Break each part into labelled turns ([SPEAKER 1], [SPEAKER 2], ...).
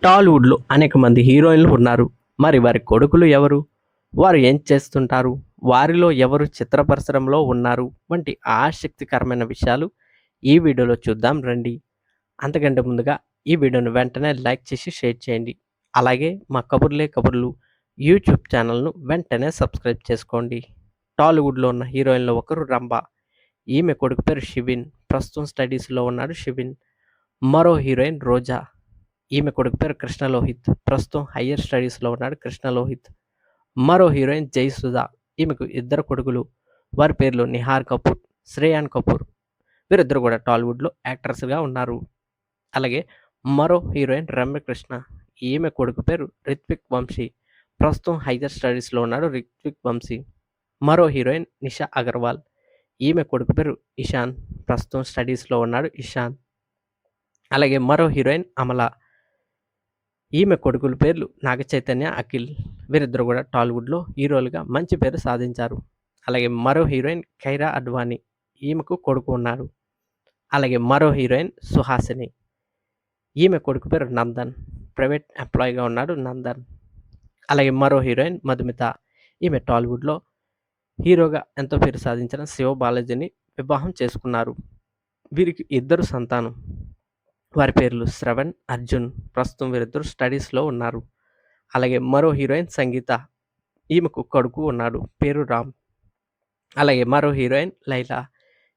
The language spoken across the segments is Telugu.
[SPEAKER 1] టాలీవుడ్‌లో అనేక మంది హీరోయిన్‌లు ఉన్నారు. మరి వారి కొడుకులు ఎవరు? వారు ఏం చేస్తుంటారు? వారిలో ఎవరు చిత్ర పరిశ్రమలో ఉన్నారు? వంటి ఆసక్తికరమైన విషయాలు ఈ వీడియోలో చూద్దాం రండి. అంతకంటే ముందుగా ఈ వీడియోను వెంటనే లైక్ చేసి షేర్ చేయండి. అలాగే మా కబుర్లే కబుర్లు యూట్యూబ్ ఛానల్‌ను వెంటనే సబ్స్క్రైబ్ చేసుకోండి. టాలీవుడ్‌లో ఉన్న హీరోయిన్‌లో ఒకరు రంభ. ఈమె కొడుకు పేరు షిబిన్. ప్రస్తుతం స్టడీస్‌లో ఉన్నాడు షిబిన్. మరో హీరోయిన్ రోజా. ఈమె కొడుకు పేరు కృష్ణలోహిత్. ప్రస్తుతం హైయ్యర్ స్టడీస్‌లో ఉన్నాడు కృష్ణలోహిత్. మరో హీరోయిన్ జయసుధ. ఈమెకు ఇద్దరు కొడుకులు. వారి పేర్లు నిహార్ కపూర్, శ్రేయాన్ కపూర్. వీరిద్దరూ కూడా టాలీవుడ్‌లో యాక్టర్స్‌గా ఉన్నారు. అలాగే మరో హీరోయిన్ రమ్యకృష్ణ. ఈమె కొడుకు పేరు రిత్విక్ వంశీ. ప్రస్తుతం హైయ్యర్ స్టడీస్‌లో ఉన్నాడు రిత్విక్ వంశీ. మరో హీరోయిన్ నిషా అగర్వాల్. ఈమె కొడుకు పేరు ఇషాన్. ప్రస్తుతం స్టడీస్‌లో ఉన్నాడు ఇషాన్. అలాగే మరో హీరోయిన్ అమల. ఈమె కొడుకుల పేర్లు నాగచైతన్య, అఖిల్. వీరిద్దరు కూడా టాలీవుడ్‌లో హీరోలుగా మంచి పేరు సాధించారు. అలాగే మరో హీరోయిన్ కైరా అడ్వాణి. ఈమెకు కొడుకు ఉన్నాడు. అలాగే మరో హీరోయిన్ సుహాసిని. ఈమె కొడుకు పేరు నందన్. ప్రైవేట్ ఎంప్లాయీగా ఉన్నాడు నందన్. అలాగే మరో హీరోయిన్ మధుమిత. ఈమె టాలీవుడ్‌లో హీరోగా ఎంతో పేరు సాధించిన శివ బాలాజీని వివాహం చేసుకున్నారు. వీరికి ఇద్దరు సంతానం. వారి పేర్లు శ్రవణ్, అర్జున్. ప్రస్తుతం వీరిద్దరు స్టడీస్‌లో ఉన్నారు. అలాగే మరో హీరోయిన్ సంగీత. ఈమెకు కొడుకు ఉన్నాడు. పేరు రామ్. అలాగే మరో హీరోయిన్ లైలా.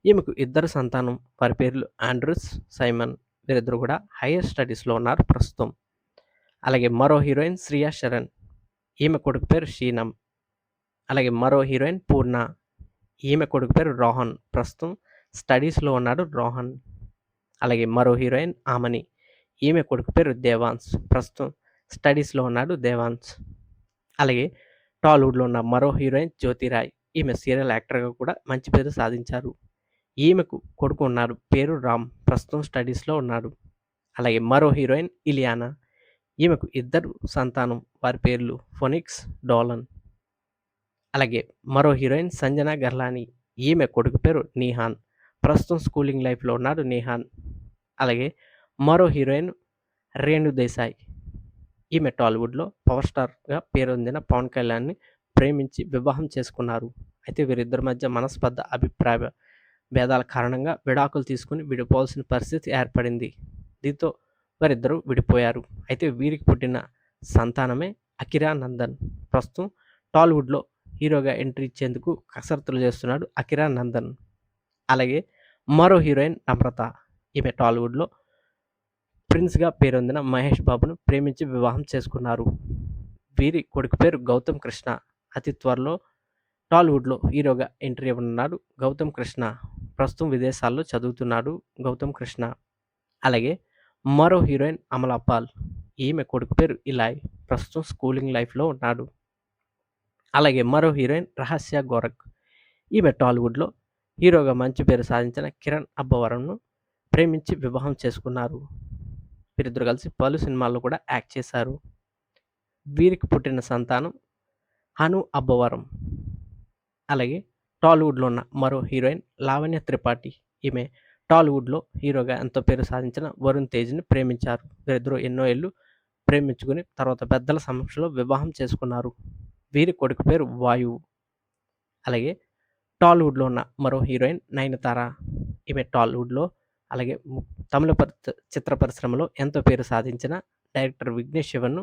[SPEAKER 1] ఈమెకు ఇద్దరు సంతానం. వారి పేర్లు ఆండ్రూస్, సైమన్. వీరిద్దరు కూడా హైయర్ స్టడీస్‌లో ఉన్నారు ప్రస్తుతం. అలాగే మరో హీరోయిన్ శ్రియా శరణ్. ఈమె కొడుకు పేరు షీనం. అలాగే మరో హీరోయిన్ పూర్ణ. ఈమె కొడుకు పేరు రోహన్. ప్రస్తుతం స్టడీస్‌లో ఉన్నాడు రోహన్. అలాగే మరో హీరోయిన్ ఆమని. ఈమె కొడుకు పేరు దేవాన్స్. ప్రస్తుతం స్టడీస్‌లో ఉన్నాడు దేవాన్స్. అలాగే టాలీవుడ్‌లో ఉన్న మరో హీరోయిన్ జ్యోతిరాయ్. ఈమె సీరియల్ యాక్టర్‌గా కూడా మంచి పేరు సాధించారు. ఈమెకు కొడుకు ఉన్నారు. పేరు రామ్. ప్రస్తుతం స్టడీస్‌లో ఉన్నాడు. అలాగే మరో హీరోయిన్ ఇలియానా. ఈమెకు ఇద్దరు సంతానం. వారి పేర్లు ఫోనిక్స్, డోలన్. అలాగే మరో హీరోయిన్ సంజన గర్లాని. ఈమె కొడుకు పేరు నీహాన్. ప్రస్తుతం స్కూలింగ్ లైఫ్‌లో ఉన్నాడు నీహాన్. అలాగే మరో హీరోయిన్ రేణు దేశాయ్. ఈమె టాలీవుడ్‌లో పవర్ స్టార్‌గా పేరొందిన పవన్ కళ్యాణ్‌ని ప్రేమించి వివాహం చేసుకున్నారు. అయితే వీరిద్దరి మధ్య మనస్పర్ధ, అభిప్రాయ భేదాల కారణంగా విడాకులు తీసుకొని విడిపోవాల్సిన పరిస్థితి ఏర్పడింది. దీంతో వారిద్దరూ విడిపోయారు. అయితే వీరికి పుట్టిన సంతానమే అకిరా నందన్. ప్రస్తుతం టాలీవుడ్‌లో హీరోగా ఎంట్రీ ఇచ్చేందుకు కసరత్తులు చేస్తున్నాడు అకిరా నందన్. అలాగే మరో హీరోయిన్ నమ్రత. ఈమె టాలీవుడ్‌లో ప్రిన్స్‌గా పేరొందిన మహేష్ బాబును ప్రేమించి వివాహం చేసుకున్నారు. వీరి కొడుకు పేరు గౌతమ్ కృష్ణ. అతి త్వరలో టాలీవుడ్‌లో హీరోగా ఎంట్రీ ఇవ్వనున్నాడు గౌతమ్ కృష్ణ. ప్రస్తుతం విదేశాల్లో చదువుతున్నాడు గౌతమ్ కృష్ణ. అలాగే మరో హీరోయిన్ అమలా పాల్. ఈమె కొడుకు పేరు ఇలాయ్. ప్రస్తుతం స్కూలింగ్ లైఫ్‌లో ఉన్నాడు. అలాగే మరో హీరోయిన్ రహస్య గోరఖ్. ఈమె టాలీవుడ్‌లో హీరోగా మంచి పేరు సాధించిన కిరణ్ అబ్బవరంను ప్రేమించి వివాహం చేసుకున్నారు. వీరిద్దరు కలిసి పలు సినిమాల్లో కూడా యాక్ట్ చేశారు. వీరికి పుట్టిన సంతానం హను అబ్బవరం. అలాగే టాలీవుడ్‌లో ఉన్న మరో హీరోయిన్ లావణ్య త్రిపాఠి. ఈమె టాలీవుడ్‌లో హీరోగా ఎంతో పేరు సాధించిన వరుణ్ తేజ్‌ని ప్రేమించారు. వీరిద్దరూ ఎన్నో ఏళ్ళు ప్రేమించుకుని తర్వాత పెద్దల సమక్షంలో వివాహం చేసుకున్నారు. వీరి కొడుకు పేరు వాయువు. అలాగే టాలీవుడ్‌లో ఉన్న మరో హీరోయిన్ నయనతార. ఈమె టాలీవుడ్‌లో అలాగే తమిళ చిత్ర పరిశ్రమలో ఎంతో పేరు సాధించిన డైరెక్టర్ విఘ్నేష్ శివన్‌ను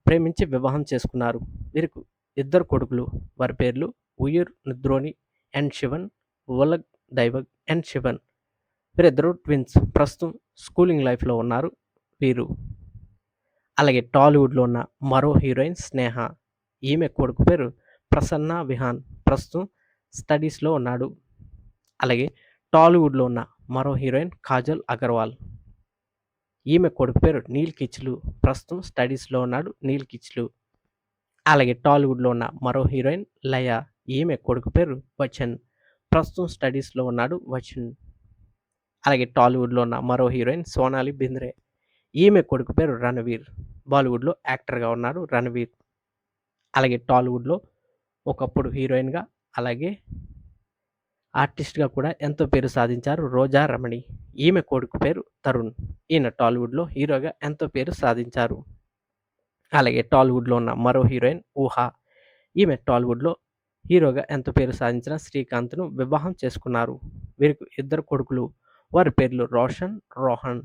[SPEAKER 1] ప్రేమించి వివాహం చేసుకున్నారు. వీరికి ఇద్దరు కొడుకులు. వారి పేర్లు ఉయిర్ నిద్రోని ఎన్ శివన్, ఉలగ్ దైవగ్ ఎన్ శివన్. వీరిద్దరూ ట్విన్స్. ప్రస్తుతం స్కూలింగ్ లైఫ్‌లో ఉన్నారు వీరు. అలాగే టాలీవుడ్‌లో ఉన్న మరో హీరోయిన్ స్నేహ. ఈమె కొడుకు పేరు ప్రసన్న విహాన్. ప్రస్తుతం స్టడీస్‌లో ఉన్నాడు. అలాగే టాలీవుడ్‌లో ఉన్న మరో హీరోయిన్ కాజల్ అగర్వాల్. ఈమె కొడుకు పేరు నీల్ కిచ్లు. ప్రస్తుతం స్టడీస్‌లో ఉన్నాడు నీల్ కిచ్లు. అలాగే టాలీవుడ్‌లో ఉన్న మరో హీరోయిన్ లయ. ఈమె కొడుకు పేరు వచన్. ప్రస్తుతం స్టడీస్‌లో ఉన్నాడు వచన్. అలాగే టాలీవుడ్‌లో ఉన్న మరో హీరోయిన్ సోనాలి బింద్రే. ఈమె కొడుకు పేరు రణవీర్. బాలీవుడ్‌లో యాక్టర్‌గా ఉన్నారు రణవీర్. అలాగే టాలీవుడ్‌లో ఒకప్పుడు హీరోయిన్‌గా అలాగే ఆర్టిస్ట్‌గా కూడా ఎంతో పేరు సాధించారు రోజా రమణి. ఈమె కొడుకు పేరు తరుణ్. ఈయన టాలీవుడ్‌లో హీరోగా ఎంతో పేరు సాధించారు. అలాగే టాలీవుడ్లో ఉన్న మరో హీరోయిన్ ఊహా. ఈమె టాలీవుడ్లో హీరోగా ఎంతో పేరు సాధించిన శ్రీకాంత్ను వివాహం చేసుకున్నారు. వీరికి ఇద్దరు కొడుకులు. వారి పేర్లు రోషన్, రోహన్.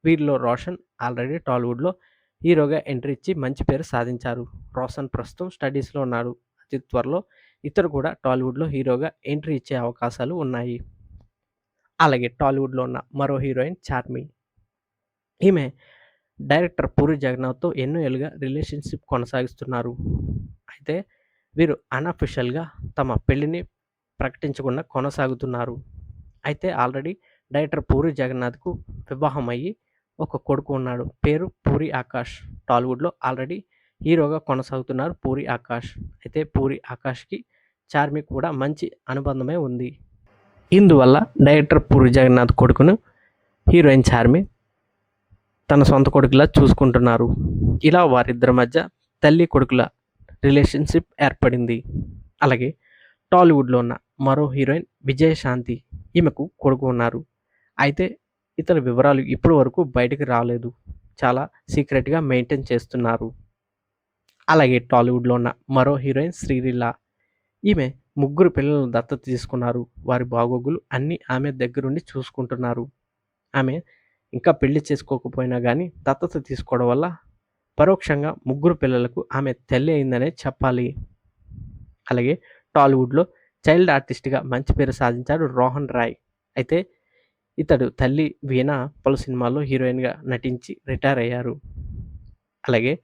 [SPEAKER 1] వీరిలో రోషన్ ఆల్రెడీ టాలీవుడ్లో హీరోగా ఎంట్రీ ఇచ్చి మంచి పేరు సాధించారు. రోషన్ ప్రస్తుతం స్టడీస్లో ఉన్నాడు. అతి త్వరలో ఇతరు కూడా టాలీవుడ్లో హీరోగా ఎంట్రీ ఇచ్చే అవకాశాలు ఉన్నాయి. అలాగే టాలీవుడ్లో ఉన్న మరో హీరోయిన్ చార్మి. ఈమె డైరెక్టర్ పూరి జగన్నాథ్తో ఎన్నో ఏళ్ళుగా రిలేషన్షిప్ కొనసాగిస్తున్నారు. అయితే వీరు అన్అఫిషియల్గా తమ పెళ్లిని ప్రకటించకుండా కొనసాగుతున్నారు. అయితే ఆల్రెడీ డైరెక్టర్ పూరి జగన్నాథ్కు వివాహం అయ్యి ఒక కొడుకు ఉన్నాడు. పేరు పూరి ఆకాష్. టాలీవుడ్లో ఆల్రెడీ హీరోగా కొనసాగుతున్నారు పూరి ఆకాష్. అయితే పూరి ఆకాష్కి చార్మి కూడా మంచి అనుబంధమే ఉంది. ఇందువల్ల డైరెక్టర్ పూరి జగన్నాథ్ కొడుకును హీరోయిన్ చార్మి తన సొంత కొడుకులా చూసుకుంటున్నారు. ఇలా వారిద్దరి మధ్య తల్లి కొడుకుల రిలేషన్షిప్ ఏర్పడింది. అలాగే టాలీవుడ్లో ఉన్న మరో హీరోయిన్ విజయశాంతి. ఈమెకు కొడుకు ఉన్నారు. అయితే ఇతర వివరాలు ఇప్పటి వరకు బయటకు రాలేదు. చాలా సీక్రెట్గా మెయింటైన్ చేస్తున్నారు. అలాగే టాలీవుడ్లో ఉన్న మరో హీరోయిన్ శ్రీలీల. ఈమె ముగ్గురు పిల్లలను దత్తత తీసుకున్నారు. వారి బాగోగులు అన్నీ ఆమె దగ్గరుండి చూసుకుంటున్నారు. ఆమె ఇంకా పెళ్లి చేసుకోకపోయినా కానీ దత్తత తీసుకోవడం వల్ల పరోక్షంగా ముగ్గురు పిల్లలకు ఆమె తల్లి అయిందనే చెప్పాలి. అలాగే టాలీవుడ్లో చైల్డ్ ఆర్టిస్ట్గా మంచి పేరు సాధించాడు రోహన్ రాయ్. అయితే ఇతడు తల్లి వీణా పలు సినిమాల్లో హీరోయిన్గా నటించి రిటైర్ అయ్యారు. అలాగే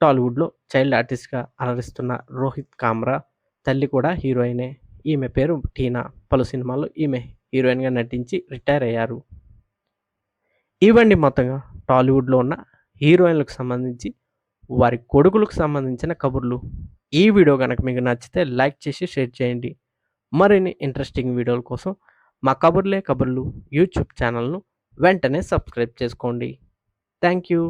[SPEAKER 1] టాలీవుడ్లో చైల్డ్ ఆర్టిస్ట్గా అలరిస్తున్న రోహిత్ కామ్రా తల్లి కూడా హీరోయినే. ఈమె పేరు టీనా. పలు సినిమాల్లో ఈమె హీరోయిన్గా నటించి రిటైర్ అయ్యారు. ఇవన్నీ మొత్తంగా టాలీవుడ్లో ఉన్న హీరోయిన్లకు సంబంధించి వారి కొడుకులకు సంబంధించిన కబుర్లు. ఈ వీడియో కనుక మీకు నచ్చితే లైక్ చేసి షేర్ చేయండి. మరిన్ని ఇంట్రెస్టింగ్ వీడియోల కోసం మా కబుర్లే కబుర్లు యూట్యూబ్ ఛానల్ను వెంటనే సబ్స్క్రైబ్ చేసుకోండి. Thank you.